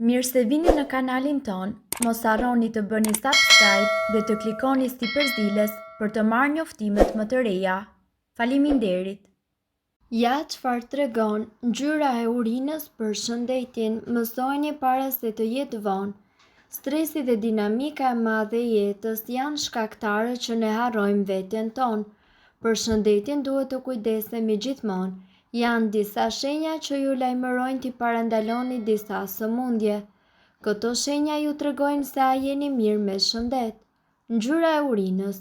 Mirë se vini në kanalin ton, mos harroni të bëni subscribe dhe të klikoni si përzdiles për të marrë njoftimet më të reja. Faleminderit! Ja çfarë tregon ngjyra e urinës për shëndetin, mësojeni para se të jetë vonë. Stresi dhe dinamika e madhe e jetës janë shkaktarë që ne harrojmë veten tonë. Për shëndetin duhet të kujdesemi gjithmonë. Janë disa shenja që ju lajmërojnë t'i parandaloni disa sëmundje. Këto shenja ju tregojnë se a jeni mirë me shëndet. Ngjyra e urinës.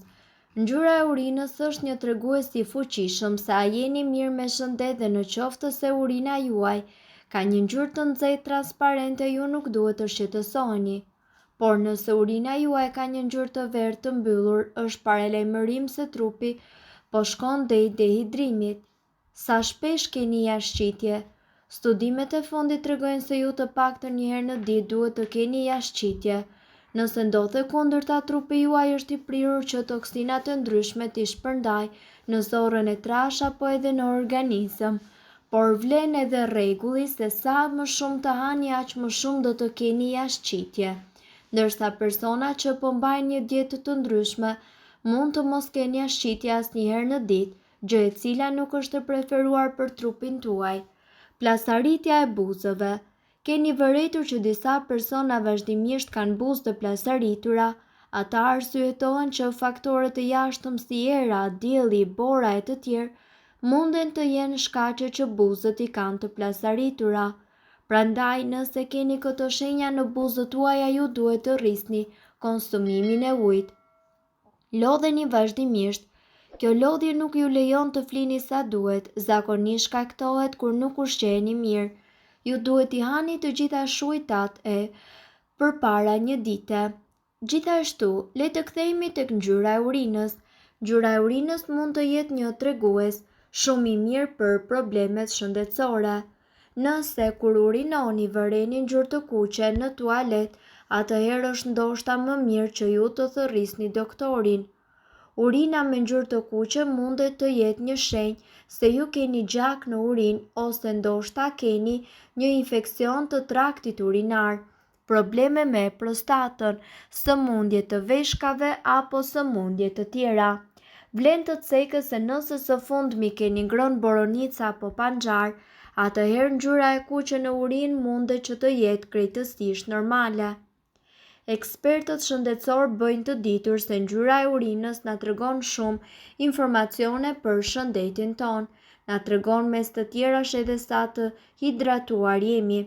Ngjyra e urinës është një tregues i fuqishëm se a jeni mirë me shëndet dhe në qoftë se urina juaj ka një ngjyrë të nxehtë transparente, ju nuk duhet të shqetësoheni. Por nëse urina juaj ka një ngjyrë të verdhë të mbyllur, është paralajmërim se trupi po shkon drejt dehidrimit. Sa shpesh keni jashtëqitje? Studimet e fundit tregojnë se ju të paktën një herë në ditë duhet të keni jashtëqitje. Nëse ndodhe kundërta, trupi juaj është i prirur që toksinat e ndryshme t'i shpërndajë në zorrën e trashë apo edhe në organizëm. Por vlen edhe rregulli se sa më shumë të hani, aq më shumë do të keni jashtëqitje. Ndërsa persona që po mbajnë një dietë të ndryshme mund të mos kenë jashtëqitje asnjëherë në ditë, gjë e cila nuk është e preferuar për trupin tuaj. Plasaritja e buzëve. Keni vëretur që disa persona vazhdimisht kanë buzë të plasaritura. Ata arsyetohen që faktorët e jashtëm si era, dielli, bora e të tjerë munden të jenë shkaqe që buzët i kanë të plasaritura. Prandaj, nëse keni këto shenja në buzët tuaja, ju duhet të rrisni konsumimin e ujit. Lodheni vazhdimisht. Kjo lodhje nuk ju lejon të flini sa duhet, zakonisht shkaktohet kur nuk ushqeheni mirë. Ju duhet i hani të gjitha shujtat e përpara një dite. Gjithashtu, le të kthehemi tek ngjyra e urinës. Ngjyra e urinës mund të jetë një tregues shumë i mirë për problemet shëndetësore. Nëse kur urinoni vëreni ngjyrë të kuqe në tualet, atëherë është ndoshta më mirë që ju të thërrisni doktorin. Urina me ngjyrë të kuqe mundet të jetë një shenjë se ju keni gjak në urinë ose ndoshta keni një infeksion të traktit urinar, probleme me prostatën, sëmundje të veshkave apo sëmundje të tjera. Vlen të cekës se nëse së fundmi keni ngrënë boronica apo panxar, atëherë ngjyra e kuqe në urinë mundet që të jetë krejtësisht normale. Ekspertët shëndetësor bëjnë të ditur se ngjyra e urinës na tregon shumë informacione për shëndetin ton, na tregon mes të tjerash edhe sa të hidratuar jemi.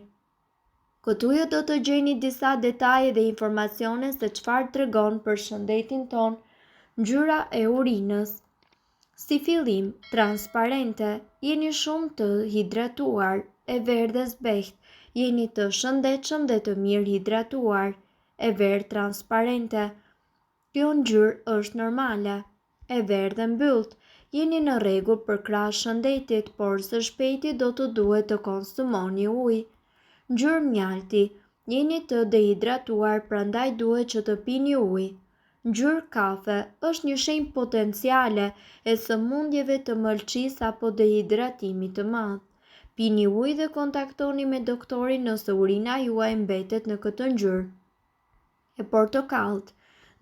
Këtu ju do të gjeni disa detaje dhe informacione se çfarë tregon për shëndetin ton ngjyra e urinës. Si fillim, transparente, jeni shumë të hidratuar, e verdhë zbehtë, jeni të shëndetshëm dhe të mirë hidratuar, e verdhë transparente. Kjo ngjyrë është normale, e verdhë mbyllt, jeni në rregull përkrah shëndetit, por së shpejti do të duhet të konsumoni ujë. Ngjyrë mjalti, jeni të dehidratuar, prandaj duhet që të pini ujë. Ngjyrë kafe është një shenjë potenciale e sëmundjeve të mëlçisë apo dehidratimit të madh. Pini ujë dhe kontaktoni me doktorin nëse urina juaj mbetet në këtë ngjyrë. E portokallt,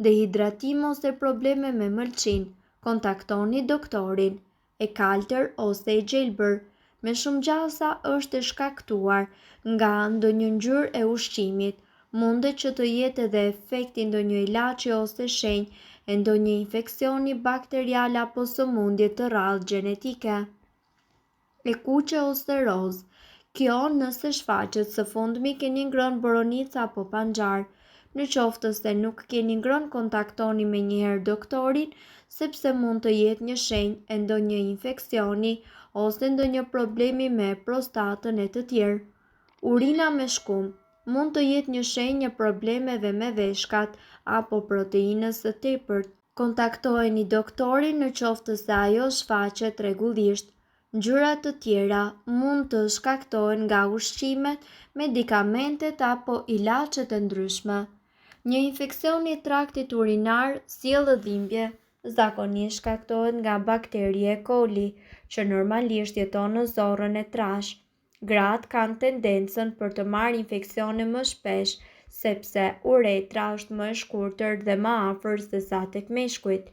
dehidratim ose probleme me mëlçin, kontaktoni doktorin. E kaltër ose e gjelbër, me shumë gjasa është e shkaktuar nga ndonjë ngjyrë e ushqimit. Mundet që të jetë edhe efekti ndonjë ilaçi ose shenjë e ndonjë infeksioni bakterial apo sëmundje të rrallë gjenetike. E kuqe ose roz. Kjo nëse shfaqet së fundmi keni ngrënë boronica apo panxar. Në qoftë se nuk keni ngrënë, kontaktoni menjëherë doktorin sepse mund të jetë një shenjë e ndonjë infeksioni ose ndonjë problemi me prostatën e të tjerë. Urina me shkum mund të jetë një shenjë e problemeve me veshkat apo proteinës së tepërt. Kontaktojeni doktorin në qoftë se ajo shfaqet rregullisht. Ngjyra të tjera mund të shkaktohen nga ushqimet, medikamentet apo ilaçet e ndryshme. Një infeksion i traktit urinar sjellë dhimbje, zakonisht shkaktohet nga bakteria E. coli, që normalisht jeton në zorrën e trashë. Gratë kanë tendencën për të marrë infeksione më shpesh, sepse uretra është më e shkurtër dhe më afër se sa tek meshkujt.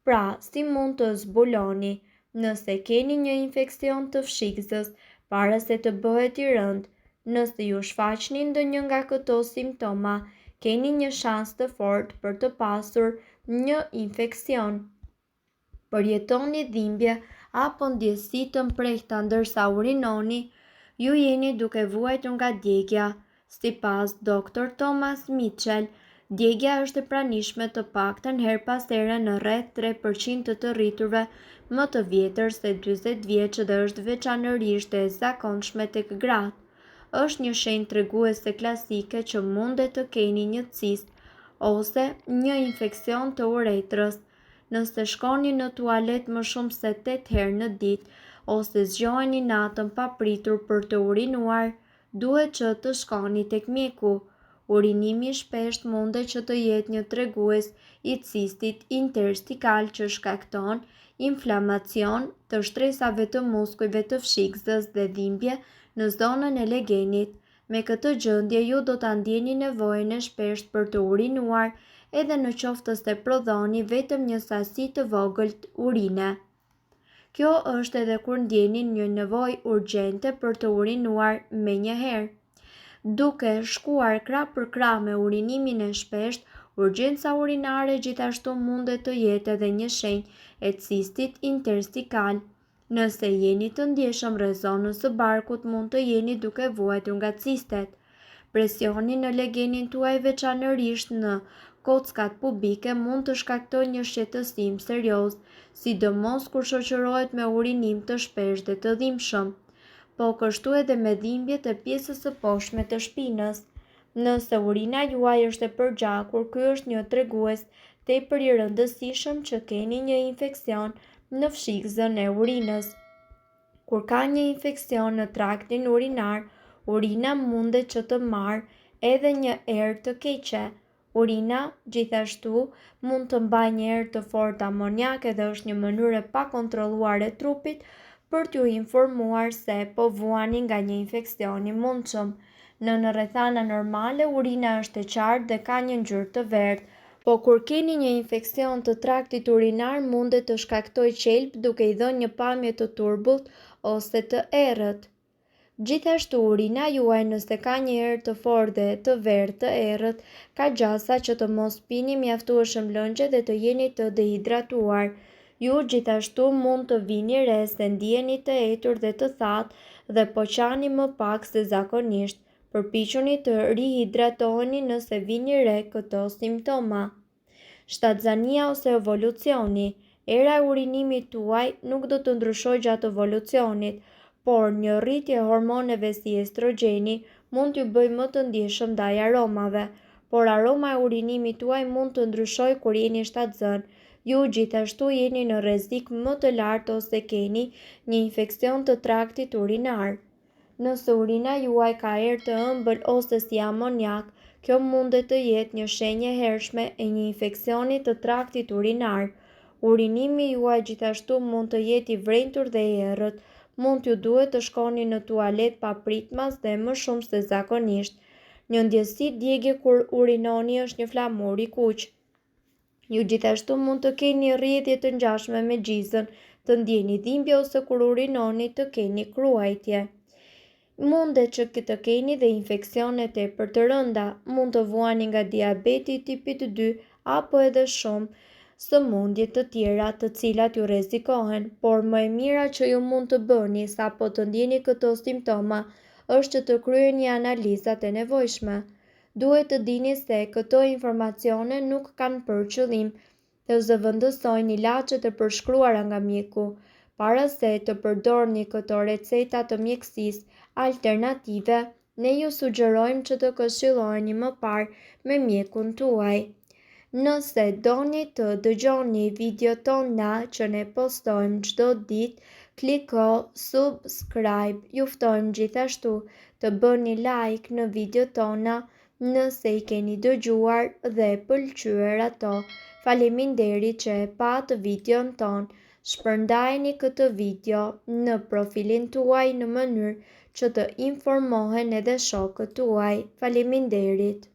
Pra, si mund të zbuloni nëse keni një infeksion të fshikëzës para se të bëhet i rënd? Nëse ju shfaqni ndonjë nga këto simptoma, keni një shans të fortë për të pasur një infeksion. Përjetoni dhimbje apo ndjesi të mprehta ndërsa urinoni, ju jeni duke vuajtur nga djegja. Sipas Dr. Thomas Mitchell, djegja është e pranishme të paktën herë pas here në rreth 3% të rriturve më të vjetër se 40 vjeç dhe është veçanërisht e zakonshme tek gratë. Është një shenjë treguese klasike që mundet të keni një cist ose një infeksion të uretrës. Nëse shkoni në tualet më shumë se 8 herë në ditë ose zgjoheni natën pa pritur për të urinuar, duhet që të shkoni tek mjeku. Urinimi i shpeshtë mundet që të jetë një tregues i cistit interstikal që shkakton inflamacion të shtresave të muskujve të fshikëzës dhe dhimbje në zonën e legenit. Me këtë gjendje ju do ta ndjeni nevojën e shpeshtë për të urinuar, edhe në qoftë se prodhoni vetëm një sasi të vogël urine. Kjo është edhe kur ndjeni një nevojë urgjente për të urinuar menjëherë. Duke shkuar krah për krah me urinimin e shpeshtë, urgjenca urinare gjithashtu mundet të jetë edhe një shenjë e cistit interstikal. Nëse jeni të ndjeshëm rreth zonës së barkut, mund të jeni duke vuajtur nga cistet. Presioni në legenin tuaj, veçanërisht në kockat pubike, mund të shkaktojë një shqetësim serioz, sidomos kur shoqërohet me urinim të shpeshtë dhe të dhimbshëm, po kështu edhe me dhimbjet e pjesës së poshtme të shpinës. Nëse urina juaj është e përgjakur, ky është një tregues tepër i rëndësishëm që keni një infeksion në fshikëzën e urinës. Kur ka një infeksion në traktin urinar, urina mundet që të marrë edhe një erë të keqe. Urina gjithashtu mund të mbajë një erë të fortë amoniake dhe është një mënyrë e pakontrolluar e trupit për t'ju informuar se po vuani nga një infeksion i mundshëm. Në rrethana normale, urina është e qartë dhe ka një ngjyrë të verdhë, po kur keni një infeksion të traktit urinar, mundet të shkaktojë qelp duke i dhënë një pamje të turbullt ose të errët. Gjithashtu, urina juaj nëse ka një erë të fortë dhe të verdhë të errët, ka gjasa që të mos pini mjaftueshëm lëngje dhe të jeni të dehidratuar. Ju gjithashtu mund të vini re se ndiheni të etur dhe të thatë dhe po qani më pak se zakonisht. Përpiquni të rihidratoheni nëse vini re këto simptoma. Shtatzania ose evolucioni. Era e urinimit tuaj nuk do të ndryshojë gjatë evolucionit, por një rritje e hormoneve si estrogeni mund t'ju bëjë më të ndjeshëm ndaj aromave, por aroma e urinimit tuaj mund të ndryshojë kur jeni shtatzën. Ju gjithashtu jeni në rrezik më të lartë ose keni një infeksion të traktit urinar. Nëse urina juaj ka erë të ëmbël ose si amoniak, kjo mundet të jetë një shenjë e hershme e një infeksioni të traktit urinar. Urinimi juaj gjithashtu mund të jetë i vrentur dhe i errët. Mund t'ju duhet të shkoni në tualet pa pritmas dhe më shumë se zakonisht. Një ndjesi djegje kur urinoni është një flamur i kuq. Ju gjithashtu mund të keni rrjedhje të ngjashme me gjizën, të ndjeni dhimbje ose kur urinoni të keni kruajtje. Mundet që të keni dhe infeksione tepër të rënda, mund të vuani nga diabeti tipit 2 apo edhe shumë sëmundje të tjera të cilat ju rrezikohen, por më e mira që ju mund të bëni sapo të ndjeni këto simptoma është që të kryeni analizat e nevojshme. Duhet të dini se këto informacione nuk kanë për qëllim të zëvendësojnë ilaçet e përshkruara nga mjeku. Para se të përdorni këto receta të mjekësisë alternative, ne ju sugjerojmë që të këshilloheni më parë me mjekun tuaj. Nëse doni të dëgjoni videot tona që ne postojmë çdo ditë, kliko subscribe. Ju ftojmë gjithashtu të bëni like në videot tona nëse i keni dëgjuar dhe pëlqyer ato. Faleminderit që e pat videon ton. Shpërndajeni këtë video në profilin tuaj në mënyrë që të informohen edhe shokët tuaj. Faleminderit!